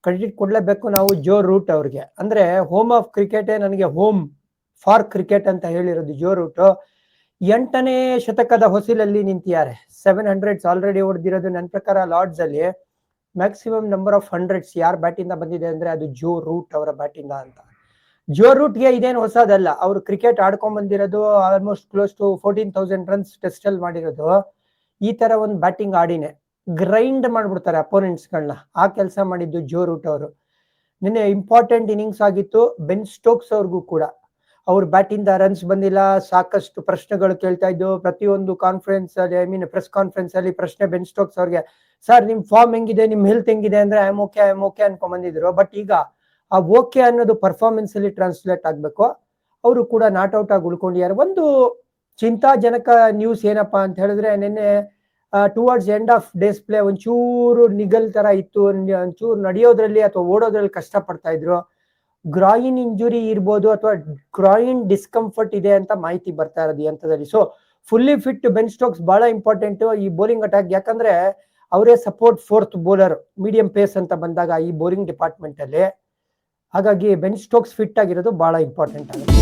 Credit ಕೊಡ್ಲೇಬೇಕು ನಾವು Joe Root ಅವ್ರಿಗೆ. ಅಂದ್ರೆ ಹೋಮ್ ಆಫ್ ಕ್ರಿಕೆಟೇ ನನಗೆ ಹೋಮ್ ಫಾರ್ ಕ್ರಿಕೆಟ್ ಅಂತ ಹೇಳಿರೋದು ಜೋ ರೂಟ್. 8ನೇ ಶತಕದ ಹೊಸಿಲಲ್ಲಿ ನಿಂತಿದ್ದಾರೆ. 700 ಆಲ್ರೆಡಿ ಹೊಡೆದಿರೋದು. ನನ್ನ ಪ್ರಕಾರ ಲಾರ್ಡ್ಸ್ ಅಲ್ಲಿ ಮ್ಯಾಕ್ಸಿಮಮ್ ನಂಬರ್ ಆಫ್ 100s ಯಾರ್ ಬ್ಯಾಟ್ ಇಂದ ಬಂದಿದೆ ಅಂದ್ರೆ ಅದು ಜೋ ರೂಟ್ ಅವರ ಬ್ಯಾಟ್ ಇಂದ ಅಂತ. ಜೋ ರೂಟ್ಗೆ ಇದೇನು ಹೊಸದಲ್ಲ. ಅವರು ಕ್ರಿಕೆಟ್ ಆಡ್ಕೊಂಡ್ ಬಂದಿರೋದು almost close to 14,000 runs test ಅಲ್ಲಿ ಮಾಡಿರೋದು ಈ ತರ ಒಂದು ಬ್ಯಾಟಿಂಗ್ ಆಡಿನೇ. ಗ್ರೈಂಡ್ ಮಾಡ್ಬಿಡ್ತಾರೆ ಅಪೋನೆಂಟ್ಸ್ಗಳನ್ನ. ಆ ಕೆಲಸ ಮಾಡಿದ್ದು ಜೋ ರೂಟ್ ಅವರು. ನಿನ್ನೆ ಇಂಪಾರ್ಟೆಂಟ್ ಇನ್ನಿಂಗ್ಸ್ ಆಗಿತ್ತು ಬೆನ್ ಸ್ಟೋಕ್ಸ್ ಅವ್ರಿಗೂ ಕೂಡ. ಅವ್ರ ಬ್ಯಾಟ್ ಇಂದ ರನ್ಸ್ ಬಂದಿಲ್ಲ. ಸಾಕಷ್ಟು ಪ್ರಶ್ನೆಗಳು ಕೇಳ್ತಾ ಇದ್ದು. ಪ್ರತಿಯೊಂದು ಕಾನ್ಫರೆನ್ಸ್ ಅಲ್ಲಿ ಪ್ರೆಸ್ ಕಾನ್ಫರೆನ್ಸ್ ಅಲ್ಲಿ ಪ್ರಶ್ನೆ ಬೆನ್ ಸ್ಟೋಕ್ಸ್ ಅವ್ರಿಗೆ, ಸರ್ ನಿಮ್ ಫಾರ್ಮ್ ಹೆಂಗಿದೆ, ನಿಮ್ ಹೆಲ್ತ್ ಹೆಂಗಿದೆ ಅಂದ್ರೆ ಐ ಆಮ್ ಓಕೆ ಅನ್ಕೊಂಡ್ ಬಂದಿದ್ರು. ಬಟ್ ಈಗ ಆ ಓಕೆ ಅನ್ನೋದು ಪರ್ಫಾರ್ಮೆನ್ಸ್ ಅಲ್ಲಿ ಟ್ರಾನ್ಸ್ಲೇಟ್ ಆಗ್ಬೇಕು. ಅವರು ಕೂಡ ನಾಟ್ ಔಟ್ ಆಗಿ ಉಳ್ಕೊಂಡಿದ್ದಾರೆ. ಒಂದು ಚಿಂತಾಜನಕ ನ್ಯೂಸ್ ಏನಪ್ಪಾ ಅಂತ ಹೇಳಿದ್ರೆ, ನಿನ್ನೆ towards end of days play ಒಂಚೂರು ನಿಗಲ್ ತರ ಇತ್ತು. ಒಂಚೂರು ನಡೆಯೋದ್ರಲ್ಲಿ ಅಥವಾ ಓಡೋದ್ರಲ್ಲಿ ಕಷ್ಟ ಪಡ್ತಾ ಇದ್ರು. ಗ್ರಾಯಿನ್ ಇಂಜುರಿ ಇರ್ಬೋದು ಅಥವಾ ಗ್ರಾಯಿನ್ ಡಿಸ್ಕಂಫರ್ಟ್ ಇದೆ ಅಂತ ಮಾಹಿತಿ ಬರ್ತಾ ಇರೋದು ಈ ಹಂತದಲ್ಲಿ. So fully fit Ben Stokes ಬಹಳ ಇಂಪಾರ್ಟೆಂಟ್ ಈ ಬೋಲಿಂಗ್ ಅಟ್ಯಾಕ್. ಯಾಕಂದ್ರೆ ಅವರೇ support 4th bowler medium phase ಅಂತ ಬಂದಾಗ ಈ ಬೋಲಿಂಗ್ ಡಿಪಾರ್ಟ್ಮೆಂಟ್ ಅಲ್ಲಿ. ಹಾಗಾಗಿ ಬೆನ್ ಸ್ಟೋಕ್ಸ್ ಫಿಟ್ ಆಗಿರೋದು ಬಹಳ ಇಂಪಾರ್ಟೆಂಟ್ ಆಗುತ್ತೆ.